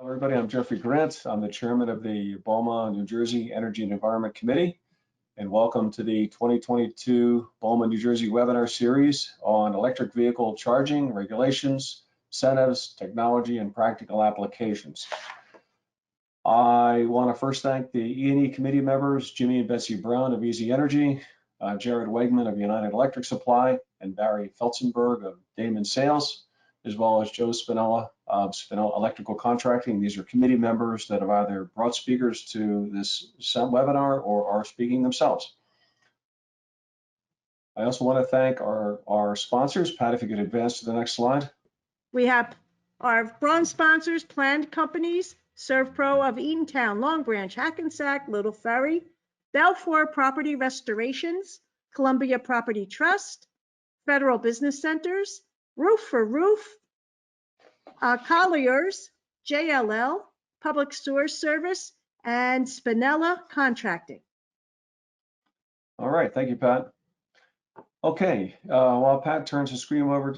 Hello, everybody. I'm Jeffrey Grant. I'm the chairman of the BOMA, New Jersey Energy and Environment Committee, and welcome to the 2022 BOMA, New Jersey webinar series on electric vehicle charging, regulations, incentives, technology, and practical applications. I want to first thank the E&E committee members, Jimmy and Betsy Brown of Easy Energy, Jared Wegman of United Electric Supply, and Barry Felsenberg of Damon Sales, as well as Joe Spinella of Spinella Electrical Contracting. These are committee members that have either brought speakers to this webinar or are speaking themselves. I also want to thank our sponsors. Pat, if you could advance to the next slide. We have our bronze sponsors, Planned Companies, ServPro of Eatontown, Long Branch, Hackensack, Little Ferry, Balfour Property Restorations, Columbia Property Trust, Federal Business Centers, Roof for Roof, Colliers, JLL, Public Sewer Service, and Spinella Contracting. All right, thank you, Pat. Okay, while Pat turns the screen over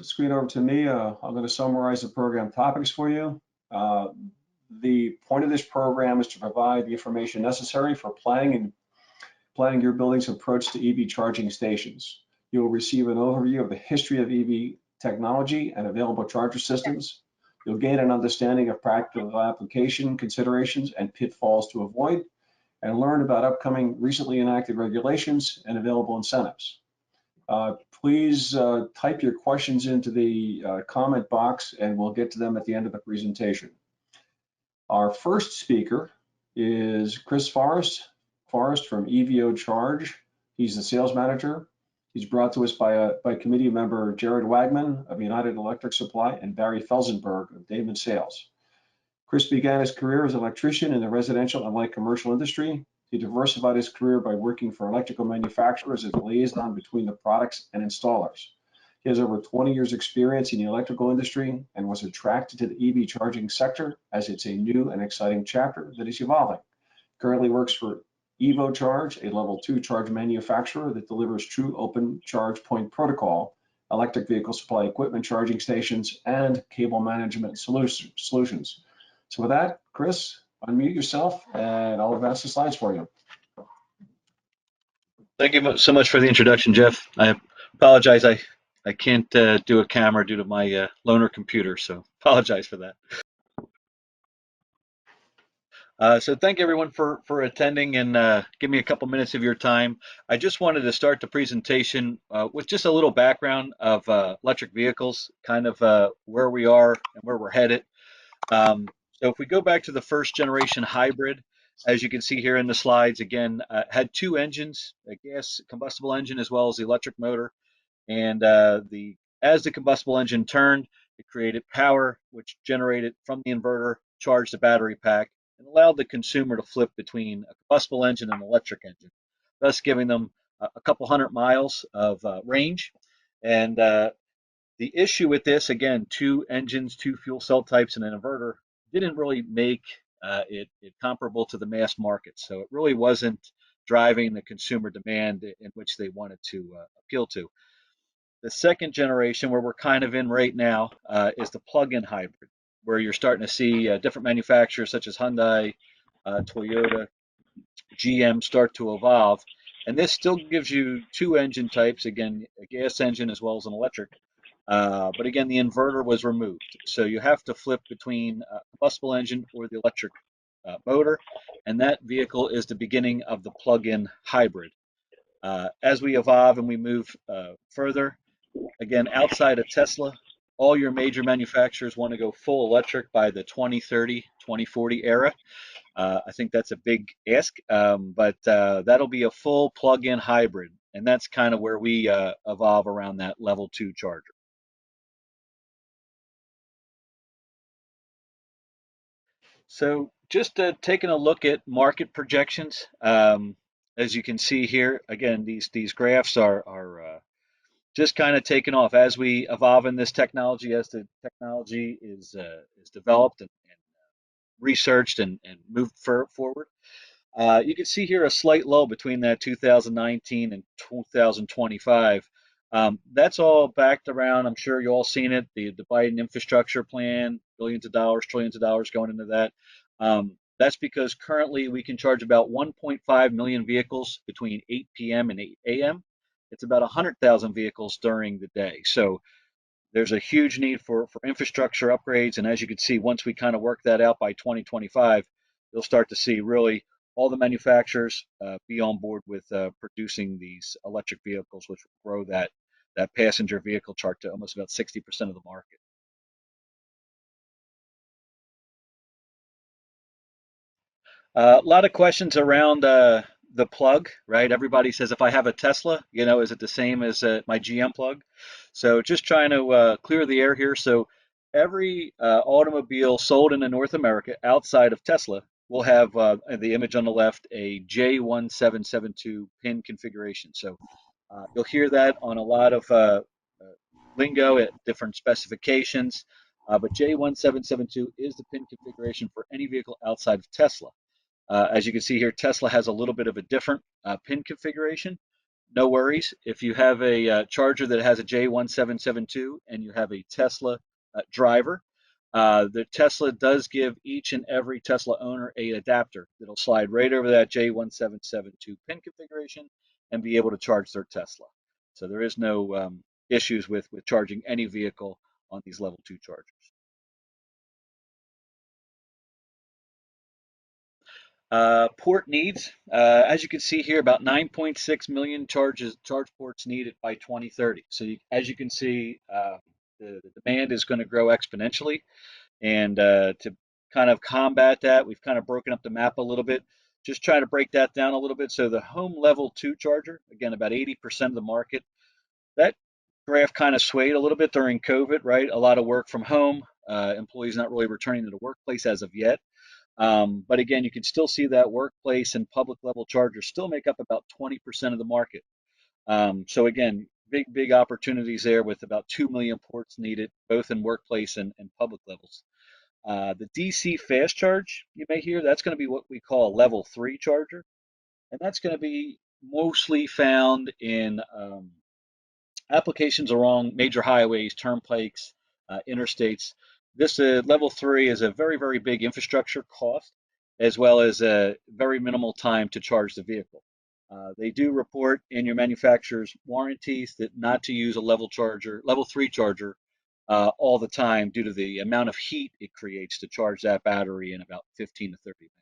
to me, I'm going to summarize the program topics for you. The point of this program is to provide the information necessary for planning your building's approach to EV charging stations. You will receive an overview of the history of EV technology and available charger systems. You'll gain an understanding of practical application considerations and pitfalls to avoid, and learn about upcoming recently enacted regulations and available incentives. Please type your questions into the comment box and we'll get to them at the end of the presentation. Our first speaker is Chris Forrest from EVO Charge. He's the sales manager. He's brought to us by committee member Jared Wagman of United Electric Supply and Barry Felsenberg of Damon Sales. Chris began his career as an electrician in the residential and light commercial industry. He diversified his career by working for electrical manufacturers as a liaison between the products and installers. He has over 20 years experience in the electrical industry and was attracted to the EV charging sector as it's a new and exciting chapter that is evolving. Currently works for Evo Charge, a level 2 charge manufacturer that delivers true open charge point protocol, electric vehicle supply equipment charging stations, and cable management solutions. So with that, Chris, unmute yourself and I'll advance the slides for you. Thank you so much for the introduction, Jeff. I apologize. I can't do a camera due to my loaner computer, so apologize for that. So thank everyone for attending and give me a couple minutes of your time. I just wanted to start the presentation with just a little background of electric vehicles, kind of where we are and where we're headed. So if we go back to the first generation hybrid, as you can see here in the slides, again, had two engines, a gas combustible engine as well as the electric motor. And as the combustible engine turned, it created power, which generated from the inverter, charged the battery pack, and allowed the consumer to flip between a combustible engine and an electric engine, thus giving them a couple hundred miles of range. And the issue with this, again, two engines, two fuel cell types, and an inverter, didn't really make it comparable to the mass market. So it really wasn't driving the consumer demand in which they wanted to appeal to. The second generation, where we're kind of in right now, is the plug-in hybrid, where you're starting to see different manufacturers such as Hyundai, Toyota, GM start to evolve. And this still gives you two engine types, again, a gas engine as well as an electric. But again, the inverter was removed. So you have to flip between a combustible engine or the electric motor. And that vehicle is the beginning of the plug-in hybrid. As we evolve and we move further, again, outside of Tesla, all your major manufacturers want to go full electric by the 2030, 2040 era. I think that's a big ask, but that'll be a full plug-in hybrid. And that's kind of where we evolve around that level 2 charger. So just taking a look at market projections, as you can see here, again, these graphs are just kind of taking off as we evolve in this technology, as the technology is developed and researched and moved forward. You can see here a slight lull between that 2019 and 2025. That's all backed around, I'm sure you all seen it, the Biden infrastructure plan, billions of dollars, trillions of dollars going into that. That's because currently we can charge about 1.5 million vehicles between 8 p.m. and 8 a.m. It's about 100,000 vehicles during the day. So there's a huge need for infrastructure upgrades. And as you can see, once we kind of work that out by 2025, you'll start to see really all the manufacturers be on board with producing these electric vehicles, which will grow that passenger vehicle chart to almost about 60% of the market. A lot of questions around the plug, right? Everybody says, if I have a Tesla, is it the same as my GM plug? So just trying to clear the air here. So every automobile sold in North America outside of Tesla will have the image on the left, a J1772 pin configuration. So you'll hear that on a lot of lingo at different specifications, but J1772 is the pin configuration for any vehicle outside of Tesla. As you can see here, Tesla has a little bit of a different pin configuration. No worries. If you have a charger that has a J1772 and you have a Tesla driver, the Tesla does give each and every Tesla owner an adapter that'll slide right over that J1772 pin configuration and be able to charge their Tesla. So there is no issues with charging any vehicle on these level 2 chargers. Port needs, as you can see here, about 9.6 million charge ports needed by 2030. So as you can see, the demand is going to grow exponentially. And to kind of combat that, we've kind of broken up the map a little bit. Just try to break that down a little bit. So the home level 2 charger, again, about 80% of the market. That graph kind of swayed a little bit during COVID, right? A lot of work from home, employees not really returning to the workplace as of yet. But again, you can still see that workplace and public level chargers still make up about 20% of the market. So again, big opportunities there with about 2 million ports needed, both in workplace and public levels. The DC fast charge, you may hear, that's going to be what we call a level 3 charger. And that's going to be mostly found in applications along major highways, turnpikes, interstates. This level 3 is a very big infrastructure cost, as well as a very minimal time to charge the vehicle. They do report in your manufacturer's warranties that not to use a level 3 charger all the time due to the amount of heat it creates to charge that battery in about 15 to 30 minutes.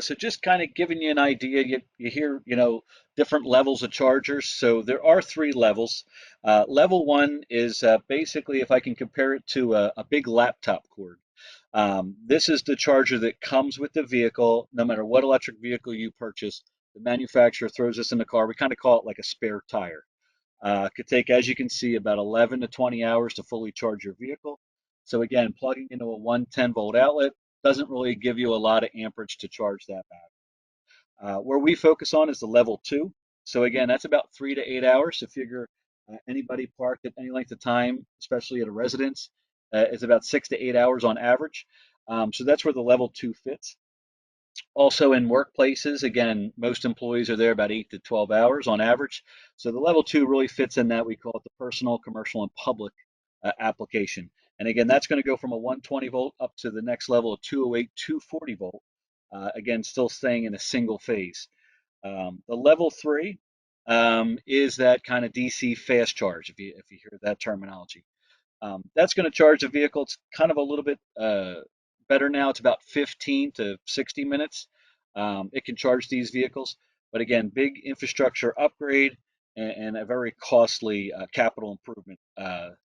So just kind of giving you an idea, you hear, different levels of chargers. So there are 3 levels. Level 1 is basically, if I can compare it to a big laptop cord. This is the charger that comes with the vehicle. No matter what electric vehicle you purchase, the manufacturer throws this in the car. We kind of call it like a spare tire. It could take, as you can see, about 11 to 20 hours to fully charge your vehicle. So again, plugging into a 110-volt outlet doesn't really give you a lot of amperage to charge that battery. Where we focus on is the level 2. So again, that's about 3 to 8 hours. So figure anybody parked at any length of time, especially at a residence, is about 6 to 8 hours on average. So that's where the level 2 fits. Also in workplaces, again, most employees are there about 8 to 12 hours on average. So the level 2 really fits in that. We call it the personal, commercial, and public application. And again, that's going to go from a 120 volt up to the next level of 208, 240 volt. Again, still staying in a single phase. The level 3 is that kind of DC fast charge, if you hear that terminology. That's going to charge the vehicle. It's kind of a little bit better now. It's about 15 to 60 minutes. It can charge these vehicles. But again, big infrastructure upgrade and a very costly capital improvement.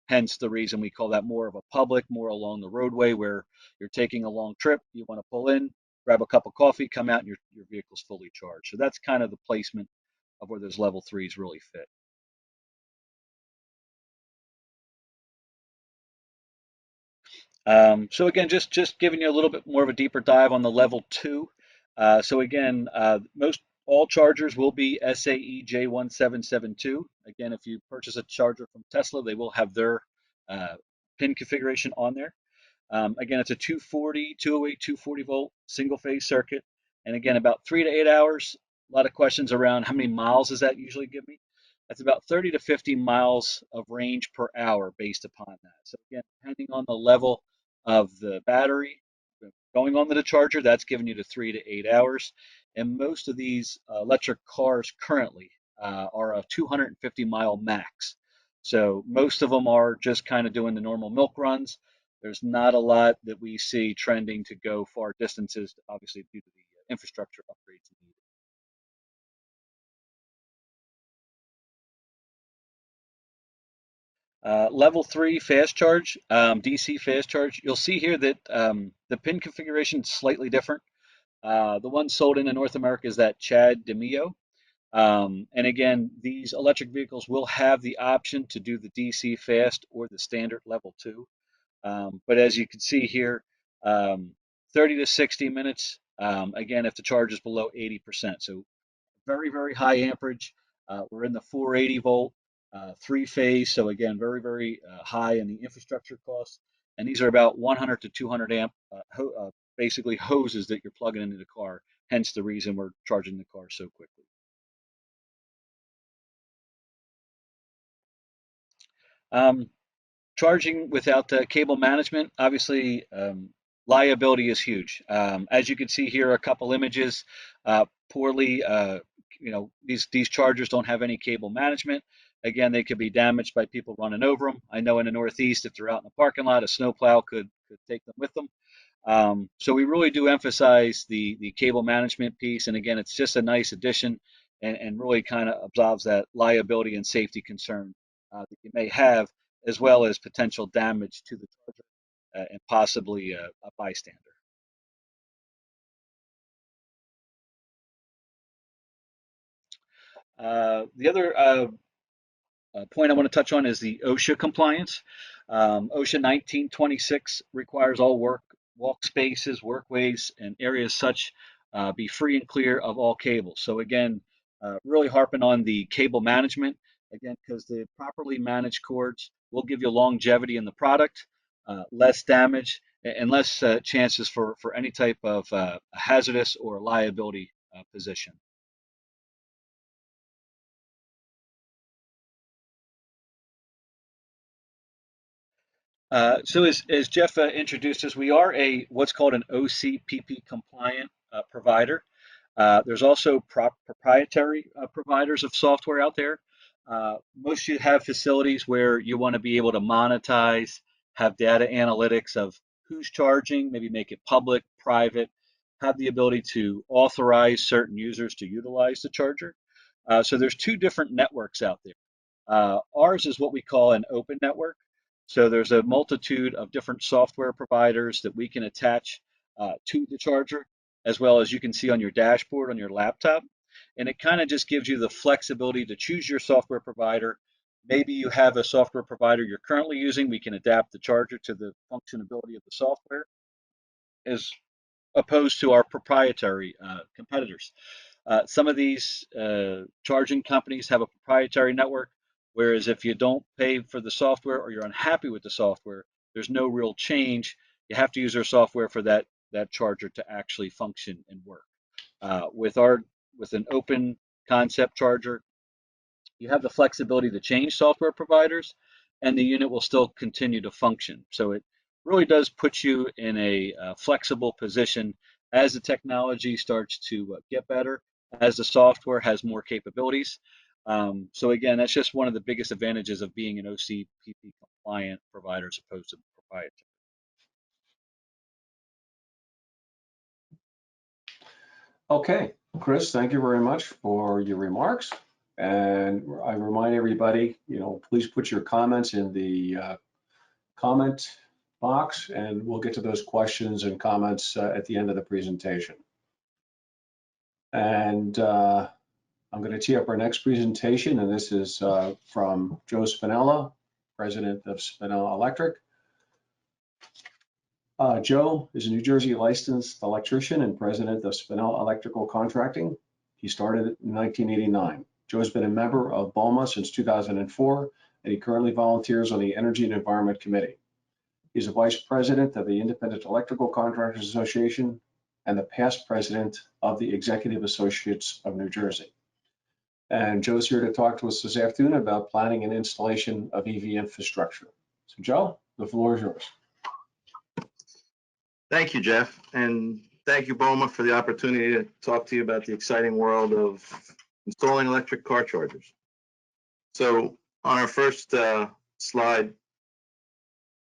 Hence the reason we call that more of a public, more along the roadway where you're taking a long trip, you want to pull in, grab a cup of coffee, come out, and your vehicle's fully charged. So that's kind of the placement of where those level 3s really fit. So again, just giving you a little bit more of a deeper dive on the level 2. So again, most all chargers will be SAE J1772. Again, if you purchase a charger from Tesla, they will have their pin configuration on there. Again, it's a 240, 208, 240 volt single phase circuit. And again, about 3 to 8 hours. A lot of questions around how many miles does that usually give me? That's about 30 to 50 miles of range per hour based upon that. So again, depending on the level of the battery going on to the charger, that's giving you the 3 to 8 hours. And most of these electric cars currently are a 250-mile max. So most of them are just kind of doing the normal milk runs. There's not a lot that we see trending to go far distances, obviously due to the infrastructure upgrades needed. Level 3 fast charge, DC fast charge. You'll see here that the pin configuration is slightly different. The one sold in North America is that Chad DeMio. And again, these electric vehicles will have the option to do the DC fast or the standard level 2. But as you can see here, 30 to 60 minutes, again, if the charge is below 80%. So very, very high amperage. We're in the 480 volt, 3-phase. So again, very, very high in the infrastructure costs. And these are about 100 to 200 amp, basically hoses that you're plugging into the car. Hence the reason we're charging the car so quickly. Charging without cable management, obviously, liability is huge. As you can see here, a couple images, poorly, these chargers don't have any cable management. Again, they could be damaged by people running over them. I know in the Northeast, if they're out in the parking lot, a snowplow could take them with them. So we really do emphasize the cable management piece. And again, it's just a nice addition and really kind of absolves that liability and safety concern that you may have, as well as potential damage to the charger and possibly a bystander. The other point I want to touch on is the OSHA compliance. OSHA 1926 requires all walk spaces, workways, and areas such be free and clear of all cables. So again, really harping on the cable management, again, because the properly managed cords will give you longevity in the product, less damage, and less chances for any type of hazardous or liability position. So as Jeff introduced us, we are what's called an OCPP compliant provider. There's also proprietary providers of software out there. Most you have facilities where you want to be able to monetize, have data analytics of who's charging, maybe make it public, private, have the ability to authorize certain users to utilize the charger. So there's two different networks out there. Ours is what we call an open network. So there's a multitude of different software providers that we can attach to the charger, as well as you can see on your dashboard on your laptop. And it kind of just gives you the flexibility to choose your software provider. Maybe you have a software provider you're currently using. We can adapt the charger to the functionality of the software, as opposed to our proprietary competitors. Some of these charging companies have a proprietary network, whereas if you don't pay for the software or you're unhappy with the software, there's no real change. You have to use their software for that charger to actually function and work. With an open concept charger, you have the flexibility to change software providers, and the unit will still continue to function. So it really does put you in a flexible position as the technology starts to get better, as the software has more capabilities. So again, that's just one of the biggest advantages of being an OCPP compliant provider as opposed to proprietary. Okay, Chris, thank you very much for your remarks. And I remind everybody, please put your comments in the comment box, and we'll get to those questions and comments at the end of the presentation. And I'm going to tee up our next presentation, and this is from Joe Spinella, president of Spinella Electric. Joe is a New Jersey licensed electrician and president of Spinella Electrical Contracting. He started in 1989. Joe has been a member of BOMA since 2004, and he currently volunteers on the Energy and Environment Committee. He's a vice president of the Independent Electrical Contractors Association and the past president of the Executive Associates of New Jersey. And Joe's here to talk to us this afternoon about planning and installation of EV infrastructure. So Joe, the floor is yours. Thank you, Jeff, and thank you, BOMA, for the opportunity to talk to you about the exciting world of installing electric car chargers. So on our first slide,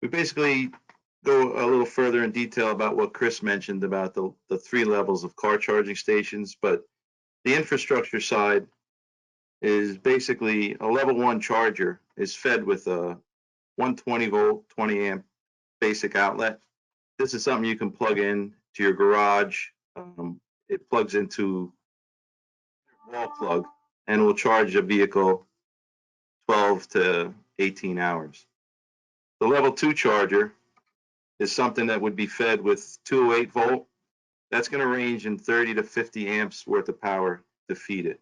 we basically go a little further in detail about what Chris mentioned about the 3 levels of car charging stations, but the infrastructure side is basically a level 1 charger is fed with a 120 volt, 20 amp basic outlet. This is something you can plug in to your garage. It plugs into wall plug and will charge a vehicle 12 to 18 hours. The level 2 charger is something that would be fed with 208 volt. That's going to range in 30 to 50 amps worth of power to feed it.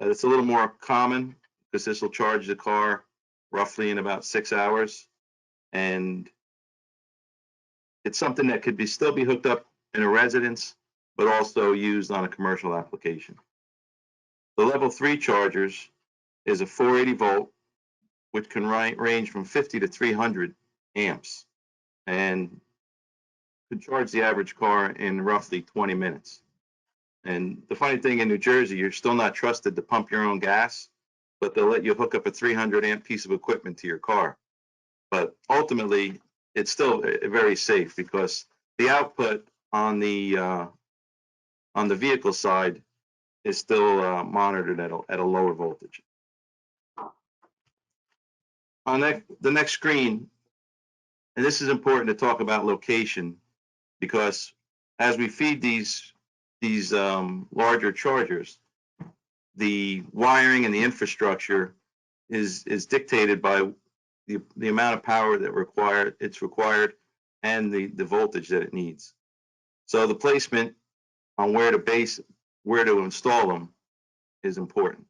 It's a little more common because this will charge the car roughly in about 6 hours. And it's something that could still be hooked up in a residence, but also used on a commercial application. The level 3 chargers is a 480 volt, which can range from 50 to 300 amps and could charge the average car in roughly 20 minutes. And the funny thing in New Jersey, you're still not trusted to pump your own gas, but they'll let you hook up a 300 amp piece of equipment to your car. But ultimately, it's still very safe because the output on the vehicle side is still monitored at a lower voltage. On the next screen, and this is important to talk about location, because as we feed these larger chargers, the wiring and the infrastructure is dictated by the amount of power that it's required and the voltage that it needs. So the placement on where to install them is important.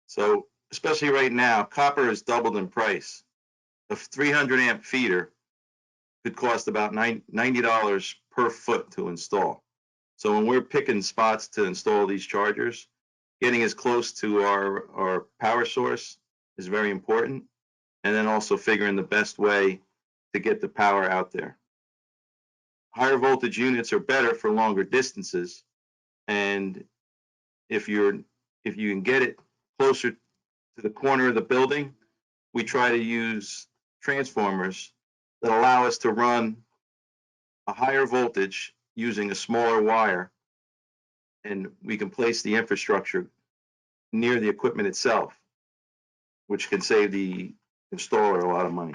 So especially right now, copper has doubled in price. A 300 amp feeder could cost about $90 per foot to install. So when we're picking spots to install these chargers, getting as close to our power source is very important. And then also figuring the best way to get the power out there. Higher voltage units are better for longer distances. And if you can get it closer to the corner of the building, we try to use transformers that allow us to run a higher voltage using a smaller wire, and we can place the infrastructure near the equipment itself, which can save the installer a lot of money.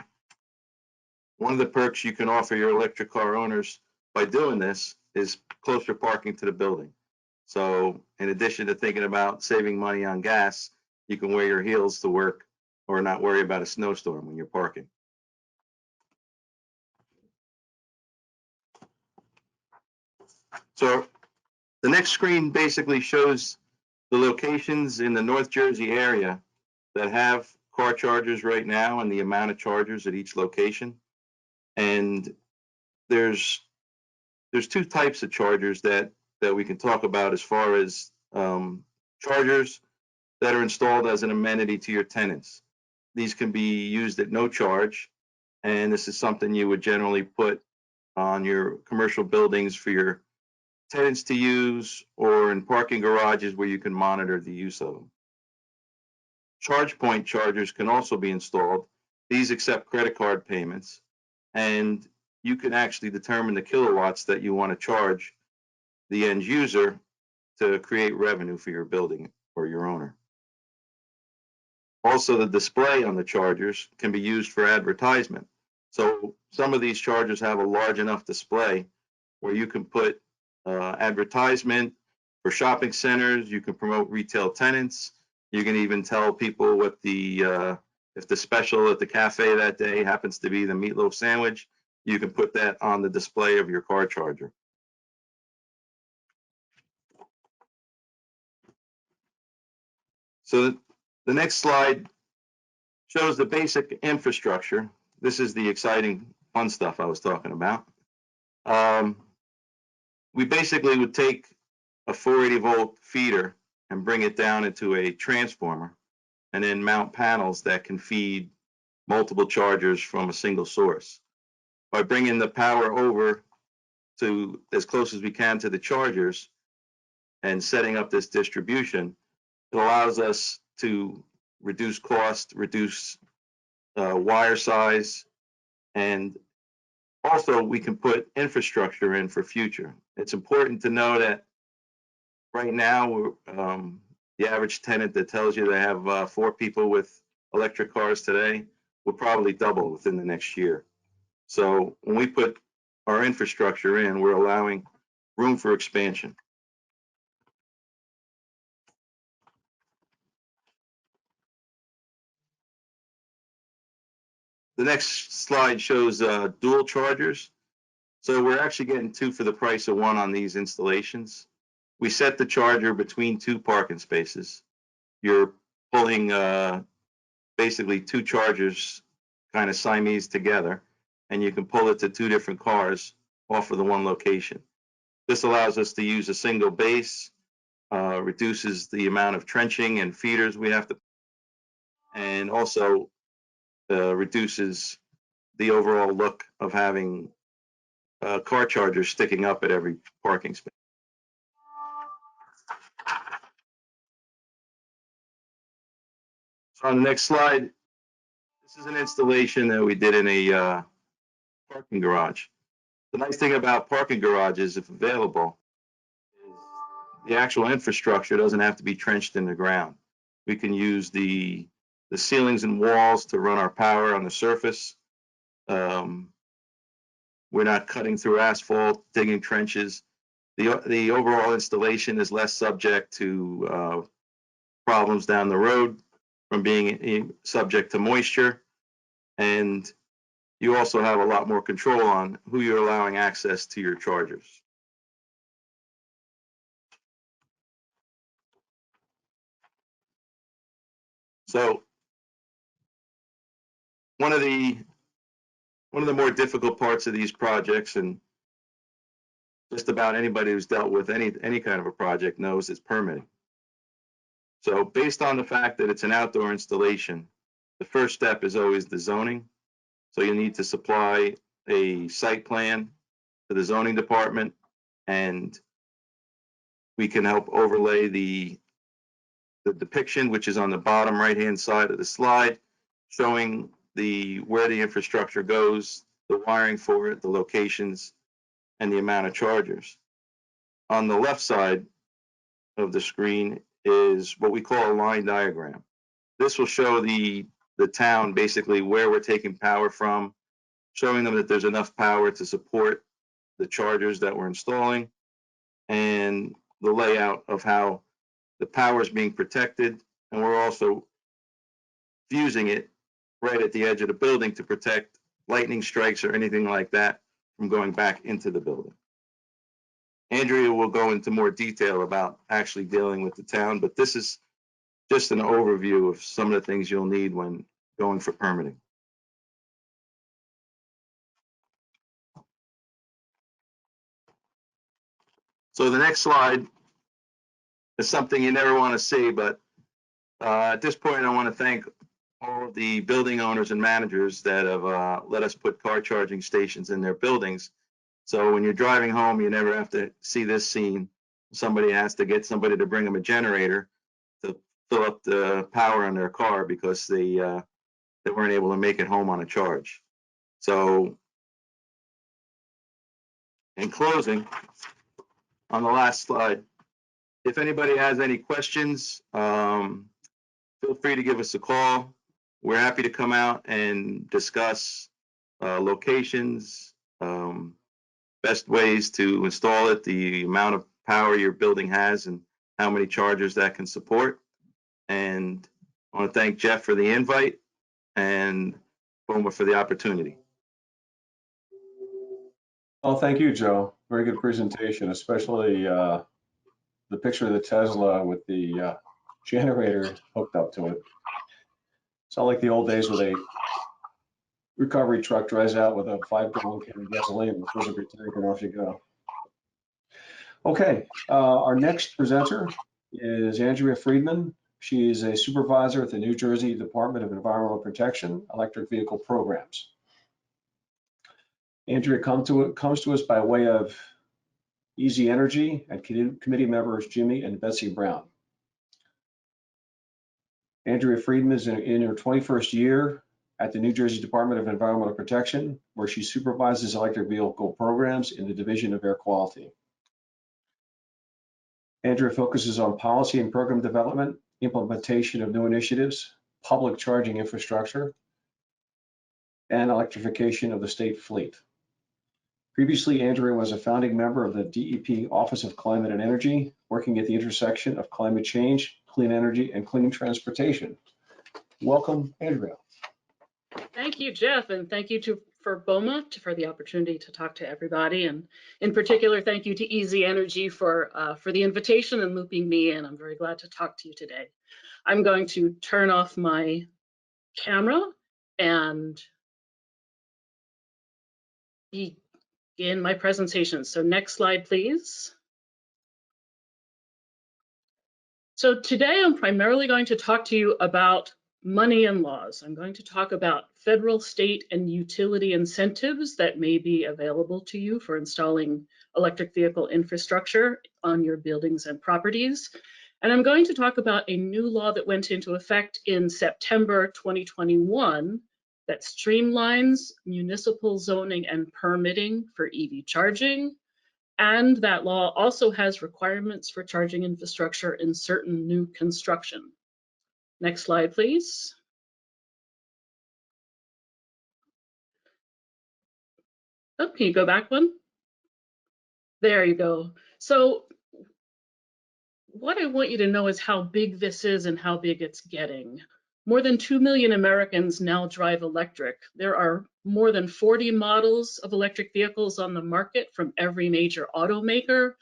One of the perks you can offer your electric car owners by doing this is closer parking to the building. So in addition to thinking about saving money on gas, you can wear your heels to work or not worry about a snowstorm when you're parking. So the next screen basically shows the locations in the North Jersey area that have car chargers right now and the amount of chargers at each location. And there's 2 types of chargers that we can talk about as far as chargers that are installed as an amenity to your tenants. These can be used at no charge, and this is something you would generally put on your commercial buildings for your tenants to use, or in parking garages where you can monitor the use of them. Charge point chargers can also be installed. These accept credit card payments, and you can actually determine the kilowatts that you want to charge the end user to create revenue for your building or your owner. Also, the display on the chargers can be used for advertisement. So some of these chargers have a large enough display where you can put advertisement for shopping centers. You can promote retail tenants. You can even tell people what if the special at the cafe that day happens to be the meatloaf sandwich, you can put that on the display of your car charger. So the next slide shows the basic infrastructure. This is the exciting, fun stuff I was talking about. We basically would take a 480 volt feeder and bring it down into a transformer, and then mount panels that can feed multiple chargers from a single source. By bringing the power over to as close as we can to the chargers and setting up this distribution, it allows us to reduce cost, reduce wire size, and also we can put infrastructure in for future. It's important to know that right now, the average tenant that tells you they have 4 people with electric cars today will probably double within the next year. So when we put our infrastructure in, we're allowing room for expansion. The next slide shows dual chargers. So we're actually getting 2 for the price of 1 on these installations. We set the charger between 2 parking spaces. You're pulling basically 2 chargers kind of Siamese together, and you can pull it to 2 different cars off of the one location. This allows us to use a single base, reduces the amount of trenching and feeders we have to, and also reduces the overall look of having car chargers sticking up at every parking space. So on the next slide, this is an installation that we did in a parking garage. The nice thing about parking garages, if available, is the actual infrastructure doesn't have to be trenched in the ground. We can use the ceilings and walls to run our power on the surface. We're not cutting through asphalt, digging trenches. The overall installation is less subject to problems down the road from being subject to moisture. And you also have a lot more control on who you're allowing access to your chargers. So one of the more difficult parts of these projects, and just about anybody who's dealt with any kind of a project knows, is permitting. So based on the fact that it's an outdoor installation, the first step is always the zoning. So you need to supply a site plan to the zoning department, and we can help overlay the depiction, which is on the bottom right-hand side of the slide, showing where the infrastructure goes, the wiring for it, the locations, and the amount of chargers. On the left side of the screen is what we call a line diagram. This will show the town basically where we're taking power from, showing them that there's enough power to support the chargers that we're installing, and the layout of how the power is being protected. And we're also fusing it right at the edge of the building to protect lightning strikes or anything like that from going back into the building. Andrea will go into more detail about actually dealing with the town, but this is just an overview of some of the things you'll need when going for permitting. So the next slide is something you never want to see, but at this point, I want to thank all of the building owners and managers that have let us put car charging stations in their buildings. So when you're driving home, you never have to see this scene. Somebody has to get somebody to bring them a generator to fill up the power on their car because they weren't able to make it home on a charge. So in closing, on the last slide, if anybody has any questions, feel free to give us a call. We're happy to come out and discuss locations, best ways to install it, the amount of power your building has, and how many chargers that can support. And I want to thank Jeff for the invite and BOMA for the opportunity. Oh, thank you, Joe. Very good presentation, especially the picture of the Tesla with the generator hooked up to it. Sound like the old days with a recovery truck drives out with a 5-gallon can of gasoline, fills up your tank, and off you go. Okay, our next presenter is Andrea Friedman. She is a supervisor at the New Jersey Department of Environmental Protection, Electric Vehicle Programs. Andrea comes to us by way of Easy Energy and committee members Jimmy and Betsy Brown. Andrea Friedman is in her 21st year at the New Jersey Department of Environmental Protection, where she supervises electric vehicle programs in the Division of Air Quality. Andrea focuses on policy and program development, implementation of new initiatives, public charging infrastructure, and electrification of the state fleet. Previously, Andrea was a founding member of the DEP Office of Climate and Energy, working at the intersection of climate change, clean energy, and clean transportation. Welcome, Andrea. Thank you, Jeff, and thank you for BOMA for the opportunity to talk to everybody. And in particular, thank you to Easy Energy for the invitation and looping me in. I'm very glad to talk to you today. I'm going to turn off my camera and begin my presentation. So next slide, please. So today I'm primarily going to talk to you about money and laws. I'm going to talk about federal, state, and utility incentives that may be available to you for installing electric vehicle infrastructure on your buildings and properties. And I'm going to talk about a new law that went into effect in September 2021 that streamlines municipal zoning and permitting for EV charging. And that law also has requirements for charging infrastructure in certain new construction. Next slide, please. Oh, can you go back one? There you go. So what I want you to know is how big this is and how big it's getting. More than 2 million Americans now drive electric. There are more than 40 models of electric vehicles on the market from every major automaker,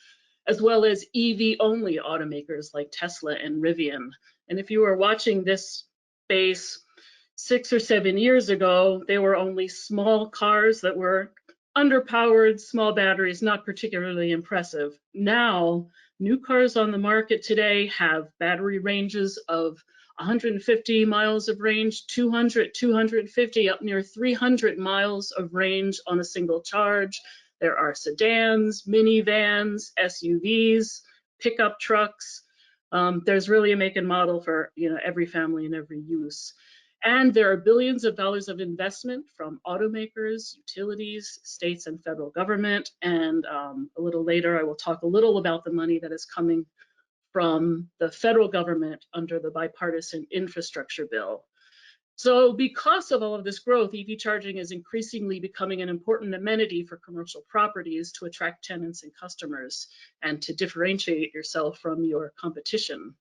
as well as EV-only automakers like Tesla and Rivian. And if you were watching this space 6 or 7 years ago, they were only small cars that were underpowered, small batteries, not particularly impressive. Now, new cars on the market today have battery ranges of 150 miles of range, 200, 250, up near 300 miles of range on a single charge. There are sedans, minivans, SUVs, pickup trucks. There's really a make and model for every family and every use. And there are billions of dollars of investment from automakers, utilities, states, and federal government. And a little later, I will talk a little about the money that is coming from the federal government under the bipartisan infrastructure bill. So because of all of this growth, EV charging is increasingly becoming an important amenity for commercial properties to attract tenants and customers and to differentiate yourself from your competition.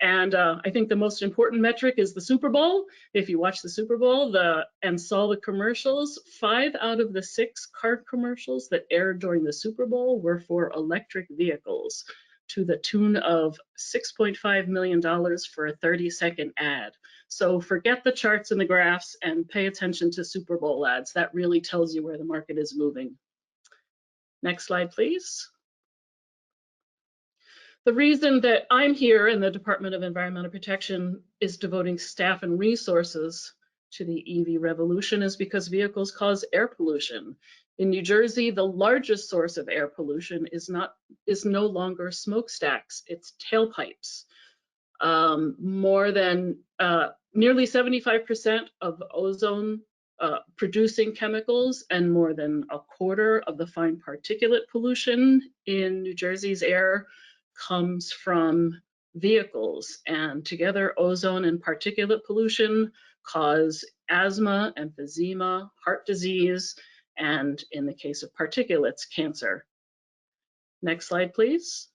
And I think the most important metric is the Super Bowl. If you watch the Super Bowl and saw the commercials, 5 out of the 6 car commercials that aired during the Super Bowl were for electric vehicles, to the tune of $6.5 million for a 30-second ad. So forget the charts and the graphs and pay attention to Super Bowl ads. That really tells you where the market is moving. Next slide, please. The reason that I'm here in the Department of Environmental Protection is devoting staff and resources to the EV revolution is because vehicles cause air pollution. In New Jersey, the largest source of air pollution is no longer smokestacks, it's tailpipes. Nearly 75% of ozone producing chemicals and more than a quarter of the fine particulate pollution in New Jersey's air comes from vehicles. And together, ozone and particulate pollution cause asthma, emphysema, heart disease, and in the case of particulates, cancer. Next slide, please.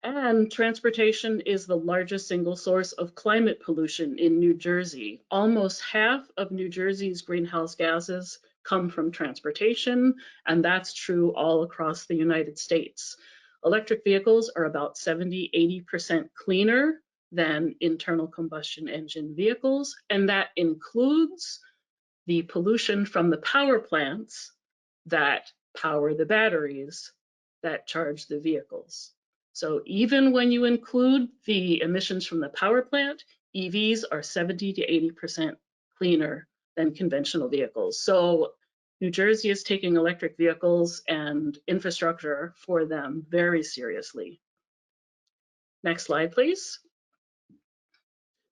And transportation is the largest single source of climate pollution in New Jersey. Almost half of New Jersey's greenhouse gases come from transportation, and that's true all across the United States. Electric vehicles are about 70–80% cleaner than internal combustion engine vehicles, and that includes the pollution from the power plants that power the batteries that charge the vehicles. So even when you include the emissions from the power plant, EVs are 70 to 80% cleaner than conventional vehicles. So New Jersey is taking electric vehicles and infrastructure for them very seriously. Next slide, please.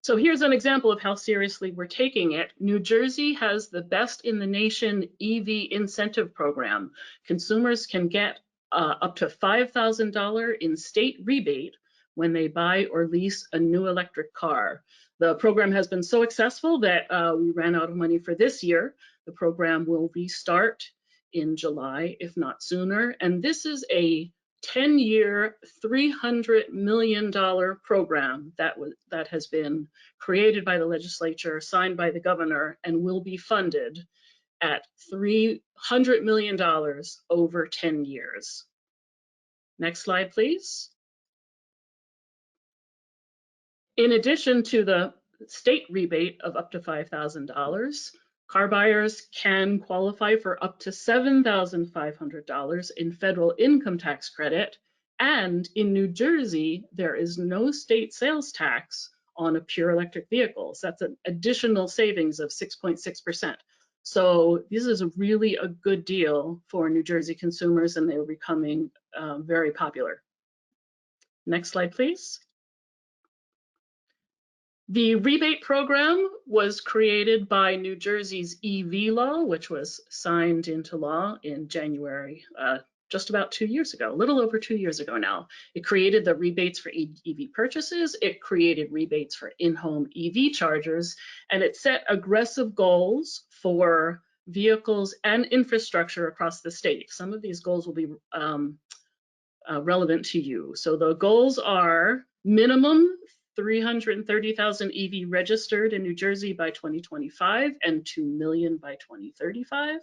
So here's an example of how seriously we're taking it. New Jersey has the best in the nation EV incentive program. Consumers can get up to $5,000 in state rebate when they buy or lease a new electric car. The program has been so successful that we ran out of money for this year. The program will restart in July, if not sooner. And this is a 10-year, $300 million program that has been created by the legislature, signed by the governor, and will be funded at $300 million over 10 years. Next slide, please. In addition to the state rebate of up to $5,000, car buyers can qualify for up to $7,500 in federal income tax credit. And in New Jersey, there is no state sales tax on a pure electric vehicle. So that's an additional savings of 6.6%. So this is really a good deal for New Jersey consumers, and they're becoming very popular. Next slide, please. The rebate program was created by New Jersey's EV law, which was signed into law in January, just about 2 years ago, a little over 2 years ago now. It created the rebates for EV purchases, it created rebates for in-home EV chargers, and it set aggressive goals for vehicles and infrastructure across the state. Some of these goals will be relevant to you. So the goals are minimum 330,000 EV registered in New Jersey by 2025 and 2 million by 2035.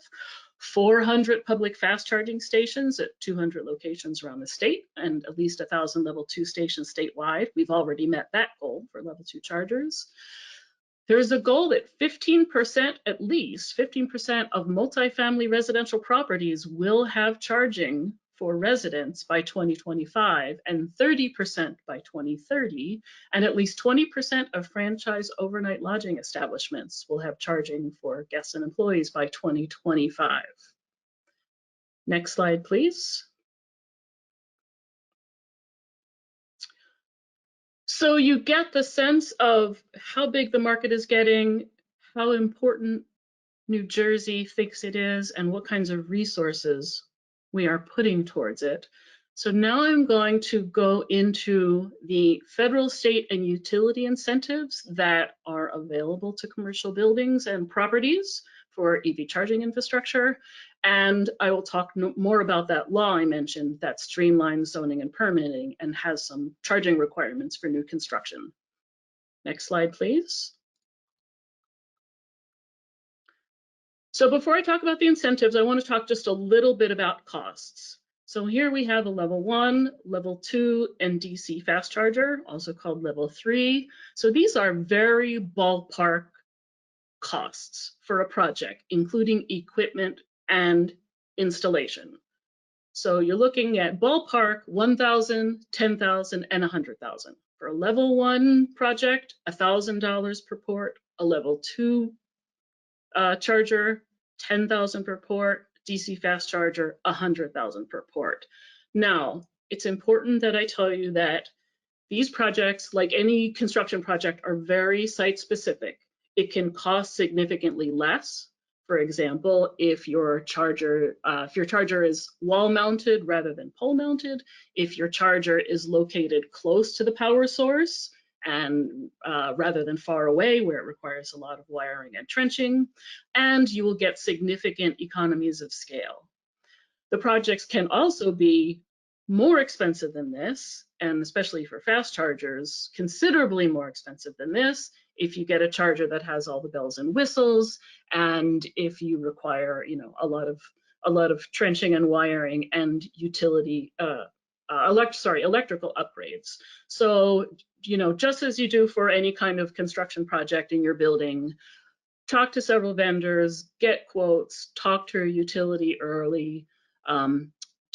400 public fast charging stations at 200 locations around the state, and at least 1,000 level 2 stations statewide. We've already met that goal for level 2 chargers. There's a goal that 15%, at least 15% of multifamily residential properties will have charging for residents by 2025 and 30% by 2030, and at least 20% of franchise overnight lodging establishments will have charging for guests and employees by 2025. Next slide, please. So you get the sense of how big the market is getting, how important New Jersey thinks it is, and what kinds of resources we are putting towards it. So now I'm going to go into the federal, state, and utility incentives that are available to commercial buildings and properties for EV charging infrastructure. And I will talk more about that law I mentioned that streamlines zoning and permitting and has some charging requirements for new construction. Next slide, please. So before I talk about the incentives, I want to talk just a little bit about costs. So here we have a level 1, level 2, and DC fast charger, also called level 3. So these are very ballpark costs for a project, including equipment and installation. So you're looking at ballpark 1,000, 10,000, and 100,000. For a level 1 project, $1,000 per port. A level 2 charger, 10,000 per port. DC fast charger, 100,000 per port. Now, it's important that I tell you that these projects, like any construction project, are very site specific. It can cost significantly less. For example, if your charger is wall mounted rather than pole mounted, if your charger is located close to the power source and rather than far away where it requires a lot of wiring and trenching, and you will get significant economies of scale. The projects can also be more expensive than this, and especially for fast chargers, considerably more expensive than this if you get a charger that has all the bells and whistles, and if you require, a lot of trenching and wiring and utility, electrical upgrades. So, just as you do for any kind of construction project in your building, talk to several vendors, get quotes, talk to your utility early,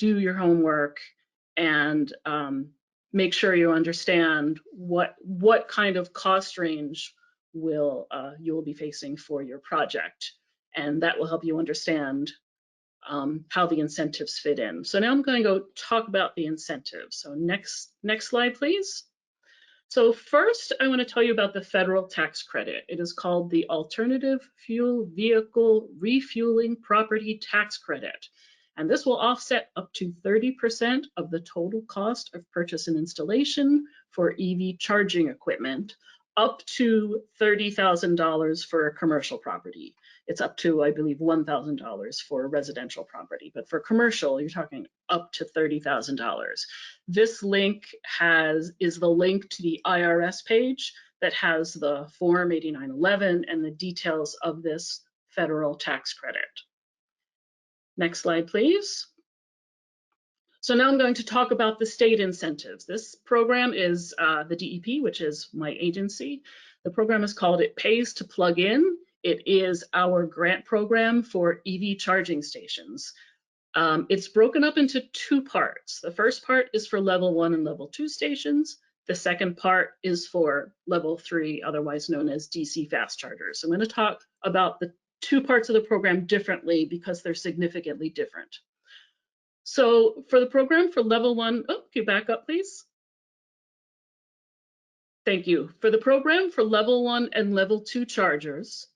do your homework and make sure you understand what kind of cost range you will be facing for your project, and that will help you understand how the incentives fit in. So now I'm going to go talk about the incentives. So next slide, please. So first, I want to tell you about the federal tax credit. It is called the Alternative Fuel Vehicle Refueling Property Tax Credit. And this will offset up to 30% of the total cost of purchase and installation for EV charging equipment, up to $30,000 for a commercial property. It's up to, I believe, $1,000 for a residential property, but for commercial, you're talking up to $30,000. This link is the link to the IRS page that has the Form 8911 and the details of this federal tax credit. Next slide, please. So now I'm going to talk about the state incentives. This program is the DEP, which is my agency. The program is called It Pays to Plug In. It is our grant program for EV charging stations. It's broken up into two parts. The first part is for level 1 and level 2 stations. The second part is for level 3, otherwise known as DC fast chargers. I'm going to talk about the two parts of the program differently because they're significantly different. So for the program for level 1, oh, can you back up, please? Thank you. For the program for level 1 and level 2 chargers,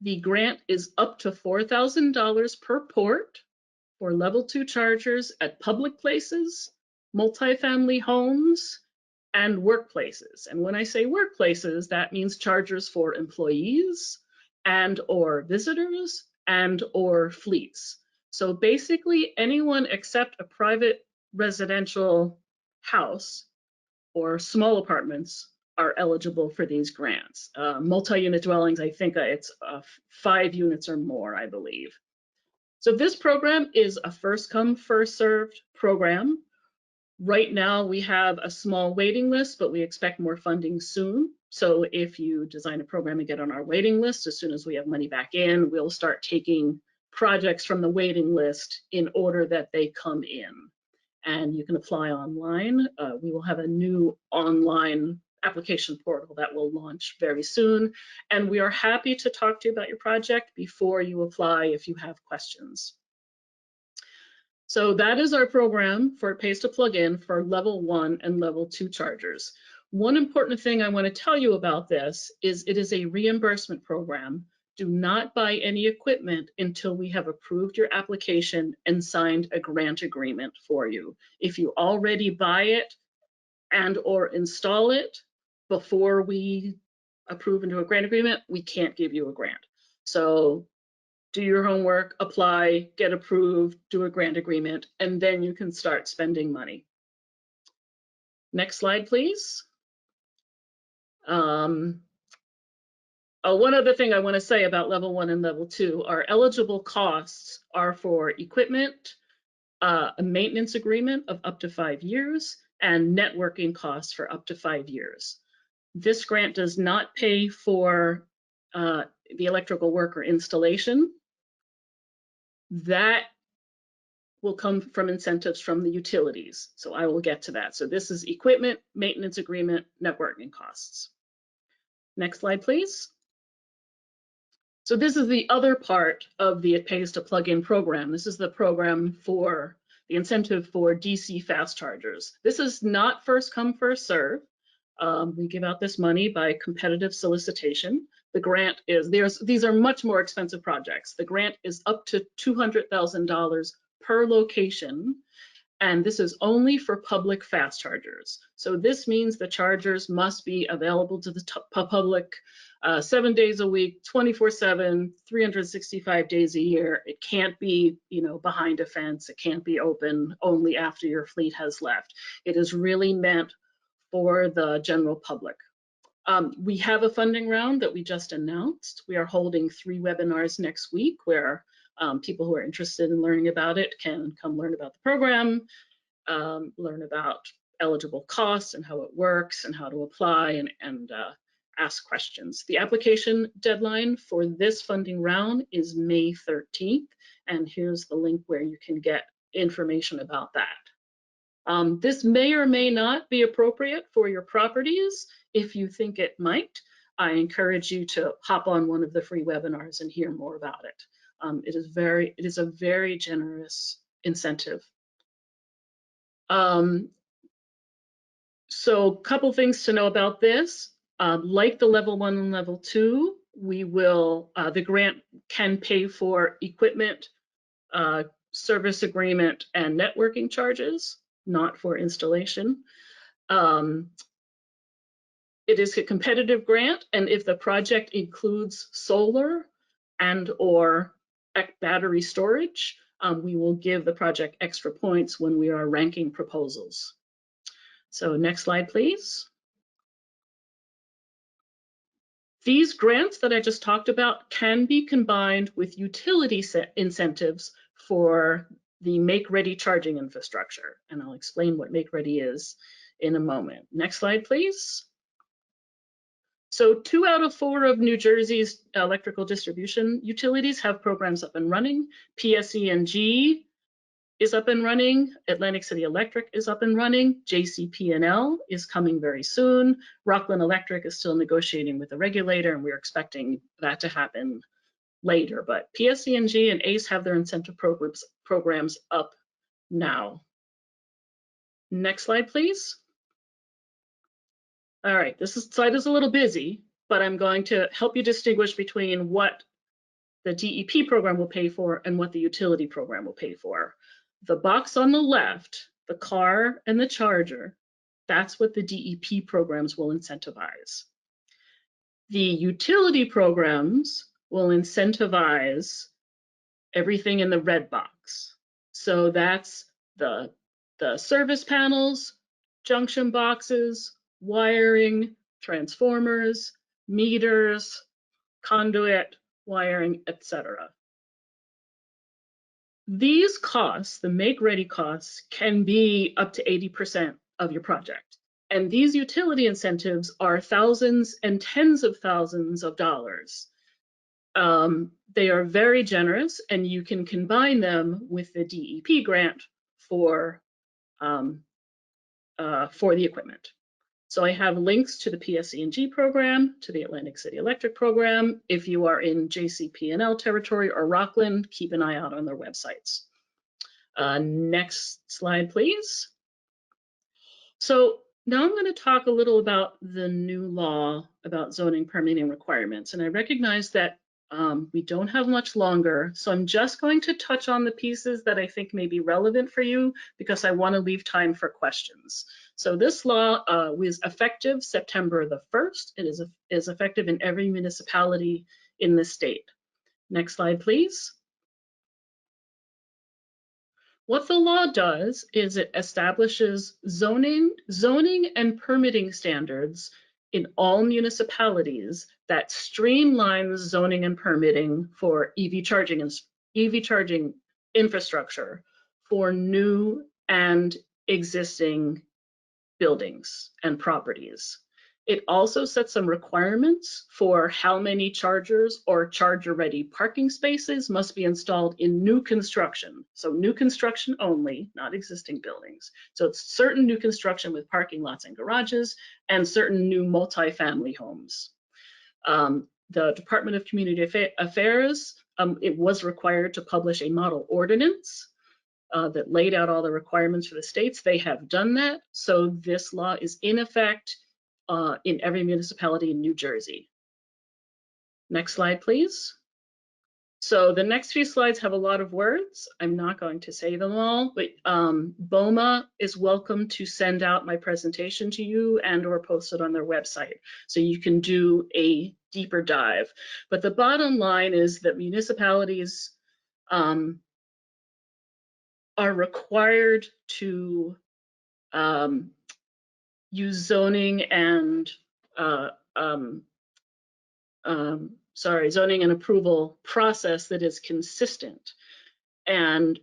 the grant is up to $4,000 per port for level 2 chargers at public places, multifamily homes, and workplaces. And when I say workplaces, that means chargers for employees and or visitors and or fleets. So basically anyone except a private residential house or small apartments are eligible for these grants. Multi-unit dwellings, I think it's 5 units or more, I believe. So this program is a first come, first served program. Right now we have a small waiting list, but we expect more funding soon. So if you design a program and get on our waiting list, as soon as we have money back in, we'll start taking projects from the waiting list in order that they come in. And you can apply online. We will have a new online application portal that will launch very soon. And we are happy to talk to you about your project before you apply if you have questions. So that is our program for It Pays to Plug In for level 1 and level 2 chargers. One important thing I want to tell you about this is it is a reimbursement program. Do not buy any equipment until we have approved your application and signed a grant agreement for you. If you already buy it and or install it before we approve into a grant agreement, we can't give you a grant. So do your homework, apply, get approved, do a grant agreement, and then you can start spending money. Next slide, please. One other thing I want to say about level 1 and level 2, our eligible costs are for equipment, a maintenance agreement of up to 5 years, and networking costs for up to 5 years. This grant does not pay for the electrical work or installation. That will come from incentives from the utilities. So I will get to that. So this is equipment, maintenance agreement, networking costs. Next slide, please. So this is the other part of the It Pays to Plug In program. This is the program for the incentive for DC fast chargers. This is not first come, first serve. We give out this money by competitive solicitation. The grant is, these are much more expensive projects. The grant is up to $200,000 per location, and this is only for public fast chargers. So this means the chargers must be available to the public 7 days a week, 24/7, 365 days a year. It can't be, behind a fence. It can't be open only after your fleet has left. It is really meant for the general public. We have a funding round that we just announced. We are holding 3 webinars next week where people who are interested in learning about it can come learn about the program, learn about eligible costs and how it works and how to apply and ask questions. The application deadline for this funding round is May 13th, and here's the link where you can get information about that. This may or may not be appropriate for your properties. If you think it might, I encourage you to hop on one of the free webinars and hear more about it. It is a very generous incentive. So a couple things to know about this. Like the level 1 and level 2, we will, the grant can pay for equipment, service agreement, and networking charges, not for installation. It is a competitive grant, and if the project includes solar and or battery storage, we will give the project extra points when we are ranking proposals. So next slide, please. These grants that I just talked about can be combined with utility incentives for the make-ready charging infrastructure, and I'll explain what make-ready is in a moment. Next slide, please. So 2 out of 4 of New Jersey's electrical distribution utilities have programs up and running. PSE&G is up and running. Atlantic City Electric is up and running. JCP&L is coming very soon. Rockland Electric is still negotiating with the regulator, and we're expecting that to happen later. But PSE&G and ACE have their incentive programs up now. Next slide, please. All right, this slide is a little busy, but I'm going to help you distinguish between what the DEP program will pay for and what the utility program will pay for. The box on the left, the car and the charger, that's what the DEP programs will incentivize. The utility programs will incentivize everything in the red box. So that's the service panels, junction boxes, wiring, transformers, meters, conduit, wiring, etc. These costs, the make-ready costs, can be up to 80% of your project. And these utility incentives are thousands and tens of thousands of dollars. They are very generous, and you can combine them with the DEP grant for the equipment. So I have links to the PSE&G program, to the Atlantic City Electric program. If you are in JCP&L territory or Rockland, keep an eye out on their websites. Next slide, please. So now I'm going to talk a little about the new law about zoning permitting requirements. And I recognize that we don't have much longer, so I'm just going to touch on the pieces that I think may be relevant for you because I want to leave time for questions. So this law was effective September the 1st. It is effective in every municipality in the state. Next slide, please. What the law does is it establishes zoning and permitting standards in all municipalities that streamlines zoning and permitting for EV charging infrastructure for new and existing buildings and properties. It also sets some requirements for how many chargers or charger-ready parking spaces must be installed in new construction. So new construction only, not existing buildings. So it's certain new construction with parking lots and garages and certain new multifamily homes. The Department of Community Affairs, it was required to publish a model ordinance that laid out all the requirements for the states. They have done that. So this law is in effect in every municipality in New Jersey. Next slide, please. So the next few slides have a lot of words. I'm not going to say them all, but BOMA is welcome to send out my presentation to you and or post it on their website so you can do a deeper dive. But the bottom line is that municipalities are required to use zoning and zoning and approval process that is consistent. And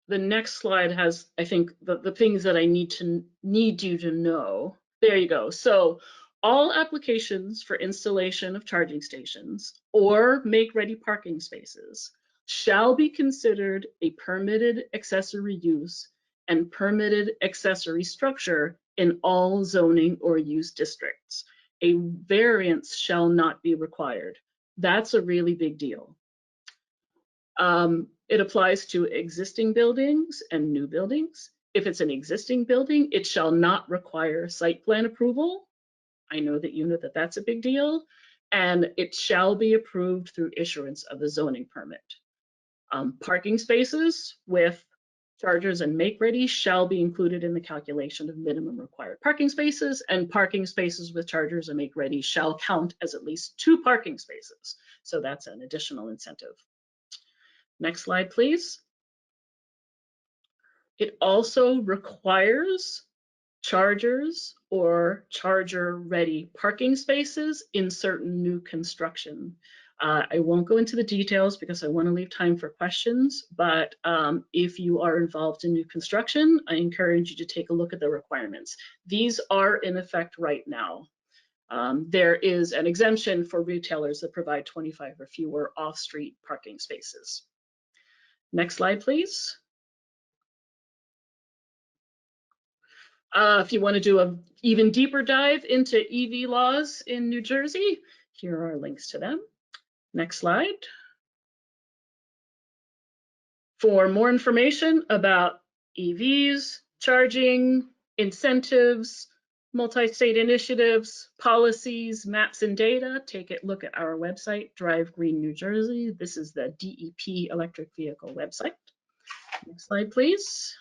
the next slide has, I think, the things that I need you to know. There you go. So all applications for installation of charging stations or make-ready parking spaces shall be considered a permitted accessory use and permitted accessory structure in all zoning or use districts. A variance shall not be required. That's a really big deal. It applies to existing buildings and new buildings. If it's an existing building, it shall not require site plan approval. I know that you know that that's a big deal. And it shall be approved through issuance of a zoning permit. Parking spaces with chargers and make ready shall be included in the calculation of minimum required parking spaces, and parking spaces with chargers and make ready shall count as at least 2 parking spaces. So that's an additional incentive. Next slide, please. It also requires chargers or charger-ready parking spaces in certain new construction. I won't go into the details because I want to leave time for questions, but if you are involved in new construction, I encourage you to take a look at the requirements. These are in effect right now. There is an exemption for retailers that provide 25 or fewer off-street parking spaces. Next slide, please. If you want to do an even deeper dive into EV laws in New Jersey, here are links to them. Next slide. For more information about EVs, charging, incentives, multi-state initiatives, policies, maps, and data, take a look at our website, Drive Green New Jersey. This is the DEP electric vehicle website. Next slide, please.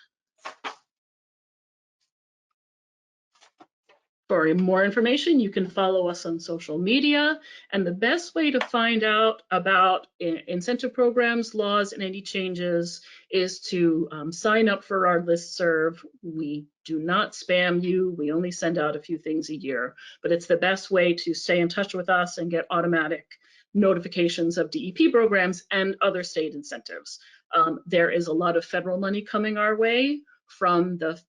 For more information, you can follow us on social media. And the best way to find out about incentive programs, laws, and any changes is to sign up for our listserv. We do not spam you. We only send out a few things a year, but it's the best way to stay in touch with us and get automatic notifications of DEP programs and other state incentives. There is a lot of federal money coming our way from the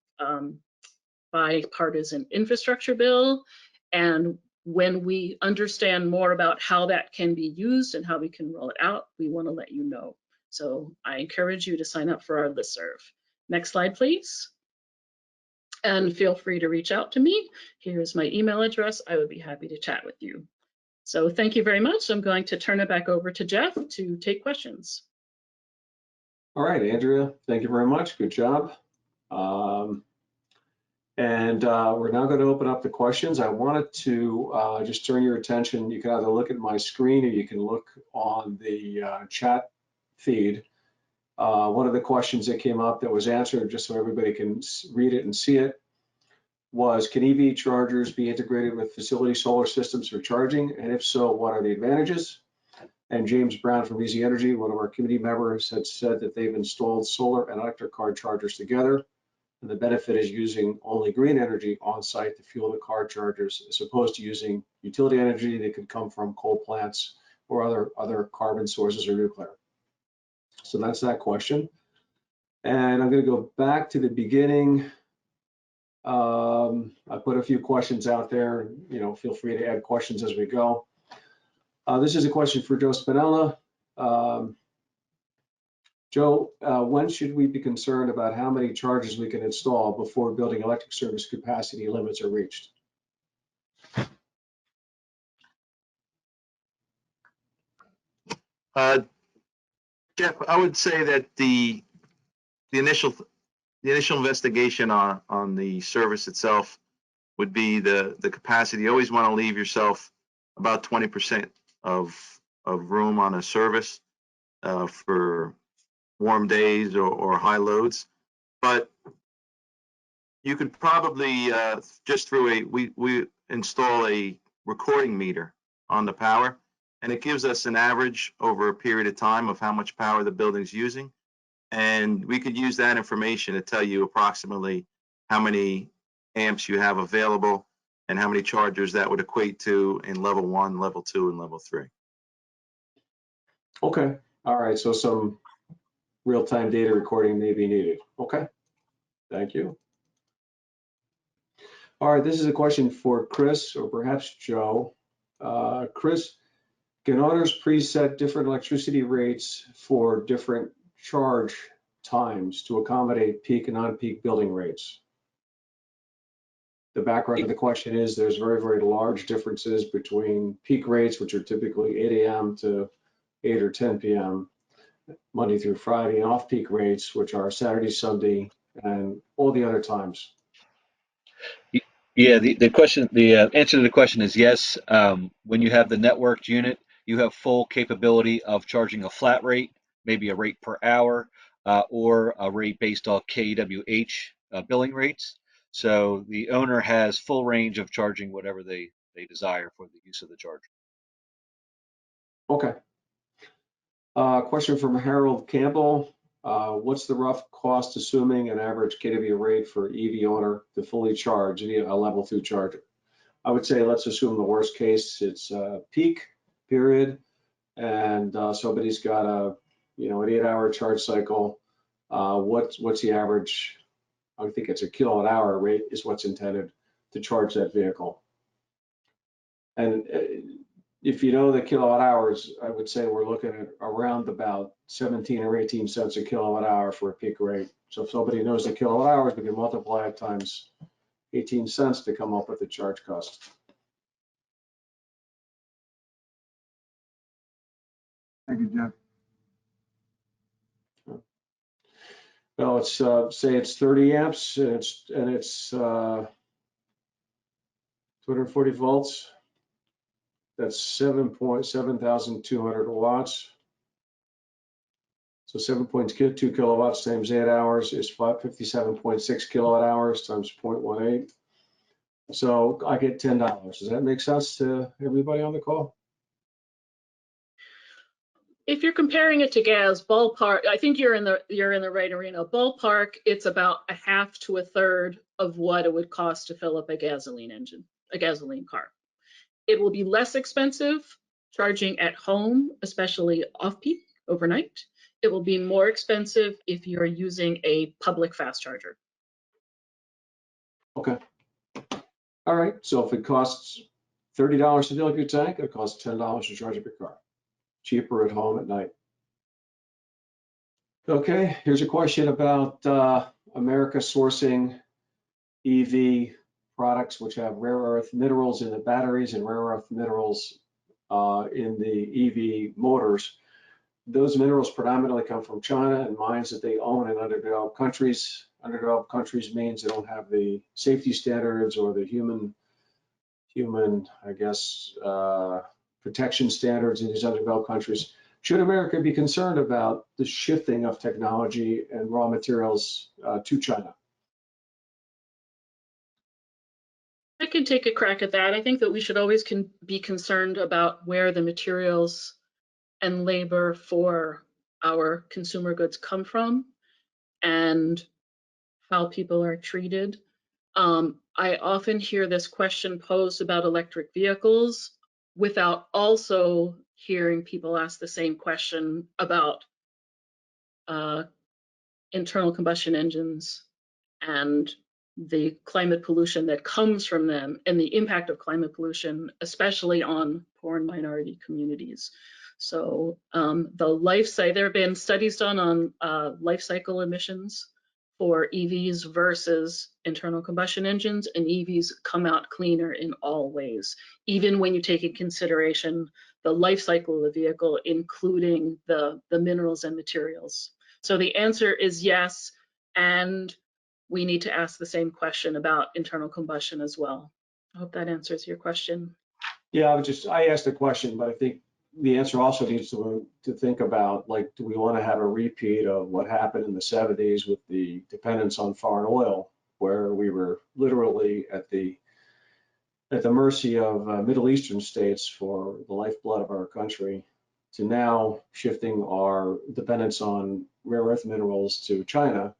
bipartisan infrastructure bill. And when we understand more about how that can be used and how we can roll it out, we want to let you know. So I encourage you to sign up for our listserv. Next slide, please. And feel free to reach out to me. Here's my email address. I would be happy to chat with you. So thank you very much. I'm going to turn it back over to Jeff to take questions. All right, Andrea, thank you very much. Good job. We're now going to open up the questions. I wanted to just turn your attention. You can either look at my screen or you can look on the chat feed. One of the questions that came up that was answered, just so everybody can read it and see it, was can EV chargers be integrated with facility solar systems for charging? And if so, what are the advantages? And James Brown from Easy Energy, one of our community members, had said that they've installed solar and electric car chargers together. And the benefit is using only green energy on site to fuel the car chargers, as opposed to using utility energy that could come from coal plants or other carbon sources or nuclear. So that's that question. And I'm going to go back to the beginning. I put a few questions out there. You know, feel free to add questions as we go. This is a question for Joe Spinella. Joe, when should we be concerned about how many chargers we can install before building electric service capacity limits are reached? Jeff, I would say that the initial investigation on the service itself would be the capacity. You always want to leave yourself about 20% of room on a service for warm days or high loads. But you could probably just through we install a recording meter on the power, and it gives us an average over a period of time of how much power the building's using. And we could use that information to tell you approximately how many amps you have available and how many chargers that would equate to in level 1, level 2, and level 3. Okay, all right, so some real-time data recording may be needed. Okay, thank you. All right, this is a question for Chris or perhaps Joe. Chris, Can owners preset different electricity rates for different charge times to accommodate peak and non-peak building rates? The background of the question is there's very, very large differences between peak rates, which are typically 8 a.m. to 8 or 10 p.m. Monday through Friday, and off-peak rates, which are Saturday, Sunday, and all the other times. Yeah, the question, the answer to the question is yes. When you have the networked unit, you have full capability of charging a flat rate, maybe a rate per hour, or a rate based off kWh billing rates. So the owner has full range of charging whatever they desire for the use of the charger. Okay. Question from Harold Campbell. What's the rough cost, assuming an average kW rate for EV owner to fully charge a level 2 charger? I would say let's assume the worst case, it's peak period, and somebody's got an 8-hour charge cycle. What's the average? I think it's a kilowatt hour rate is what's intended to charge that vehicle. And if you know the kilowatt hours, I would say we're looking at around about 17 or 18 cents a kilowatt hour for a peak rate. So if somebody knows the kilowatt hours, we can multiply it times 18 cents to come up with the charge cost. Thank you, Jeff. Well, it's say it's 30 amps and it's 240 volts. That's 7,200 watts. So 7.2 kilowatts times 8 hours is 57.6 kilowatt hours times 0.18. So I get $10. Does that make sense to everybody on the call? If you're comparing it to gas, ballpark, I think you're in the right arena. Ballpark, it's about a half to a third of what it would cost to fill up a gasoline car. It will be less expensive charging at home, especially off-peak, overnight. It will be more expensive if you're using a public fast charger. Okay. All right. So if it costs $30 to fill up your tank, it costs $10 to charge up your car. Cheaper at home at night. Okay. Here's a question about America sourcing EV products which have rare earth minerals in the batteries and rare earth minerals in the EV motors. Those minerals predominantly come from China and mines that they own in underdeveloped countries. Underdeveloped countries means they don't have the safety standards or the human, I guess, protection standards in these underdeveloped countries. Should America be concerned about the shifting of technology and raw materials to China? I can take a crack at that. I think that we should always be concerned about where the materials and labor for our consumer goods come from and how people are treated. I often hear this question posed about electric vehicles without also hearing people ask the same question about internal combustion engines and the climate pollution that comes from them and the impact of climate pollution, especially on poor and minority communities. So there have been studies done on life cycle emissions for EVs versus internal combustion engines, and EVs come out cleaner in all ways, even when you take in consideration the life cycle of the vehicle, including the minerals and materials. So the answer is yes, and we need to ask the same question about internal combustion as well. I hope that answers your question. Yeah, I asked a question, but I think the answer also needs to think about, like, do we want to have a repeat of what happened in the 70s with the dependence on foreign oil, where we were literally at the mercy of Middle Eastern states for the lifeblood of our country, to now shifting our dependence on rare earth minerals to China,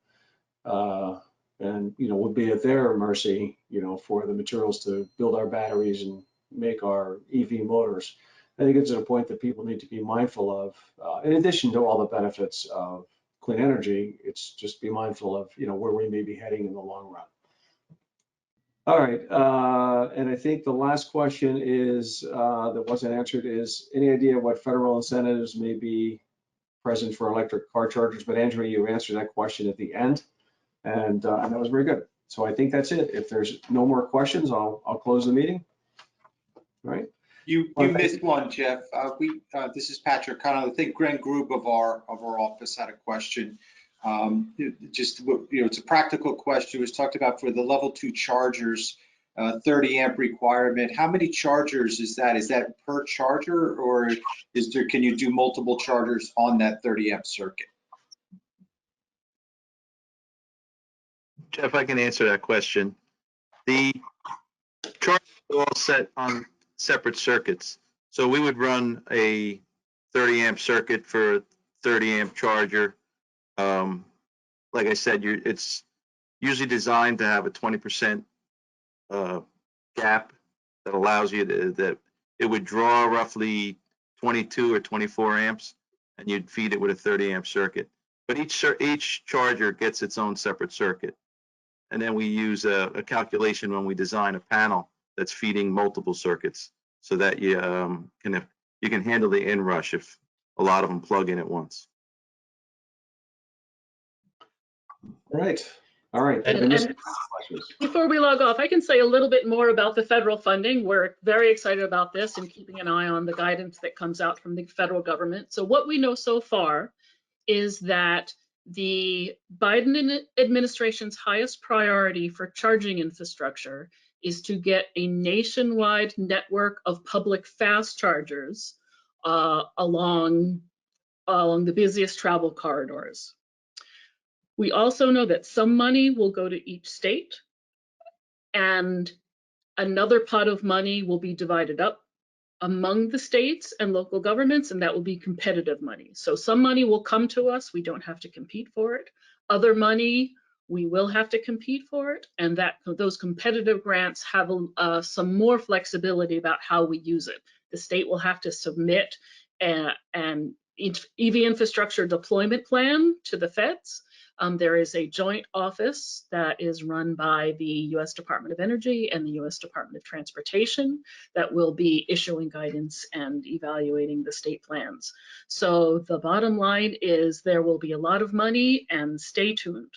and we'll be at their mercy, for the materials to build our batteries and make our EV motors. I think it's a point that people need to be mindful of. In addition to all the benefits of clean energy, it's just be mindful of where we may be heading in the long run. All right, and I think the last question is, that wasn't answered, is any idea what federal incentives may be present for electric car chargers? But Andrea, you answered that question at the end, and that was very good. So I think that's it. If there's no more questions, I'll close the meeting. All right. You Well, missed one, Jeff. This is Patrick Connell. I think Gren Group of our office had a question. Just, it's a practical question. It was talked about for the level 2 chargers, 30 amp requirement. How many chargers is that? Is that per charger, or can you do multiple chargers on that 30 amp circuit? Jeff, I can answer that question. The chargers are all set on separate circuits. So we would run a 30 amp circuit for a 30 amp charger. Like I said, it's usually designed to have a 20% gap that allows you that it would draw roughly 22 or 24 amps, and you'd feed it with a 30 amp circuit. But each charger gets its own separate circuit. And then we use a calculation when we design a panel that's feeding multiple circuits, so that you can handle the inrush if a lot of them plug in at once. All right. And before we log off, I can say a little bit more about the federal funding. We're very excited about this and keeping an eye on the guidance that comes out from the federal government. So what we know so far is that the Biden administration's highest priority for charging infrastructure is to get a nationwide network of public fast chargers along the busiest travel corridors. We also know that some money will go to each state, and another pot of money will be divided up among the states and local governments, and that will be competitive money. So some money will come to us, we don't have to compete for it. Other money, we will have to compete for it, and those competitive grants have some more flexibility about how we use it. The state will have to submit an EV infrastructure deployment plan to the feds. There is a joint office that is run by the U.S. Department of Energy and the U.S. Department of Transportation that will be issuing guidance and evaluating the state plans. So the bottom line is there will be a lot of money, and stay tuned.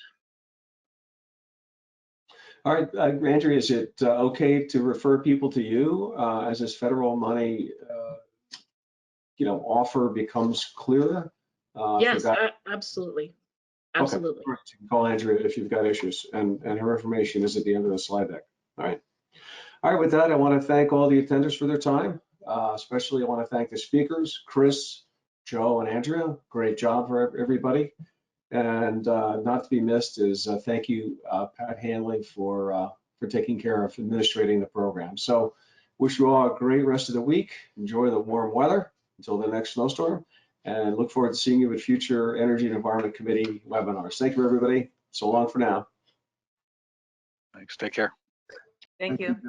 All right, Andrea, is it okay to refer people to you as this federal money, offer becomes clearer? Yes, absolutely. Absolutely. Okay. All right. You can call Andrea if you've got issues, and her information is at the end of the slide deck. All right. All right, with that, I want to thank all the attenders for their time. Especially I want to thank the speakers, Chris, Joe, and Andrea. Great job for everybody. And not to be missed is thank you, Pat Hanley, for taking care of administrating the program. So wish you all a great rest of the week. Enjoy the warm weather until the next snowstorm, and look forward to seeing you at future Energy and Environment Committee webinars. Thank you, everybody. So long for now. Thanks. Take care. Thank you.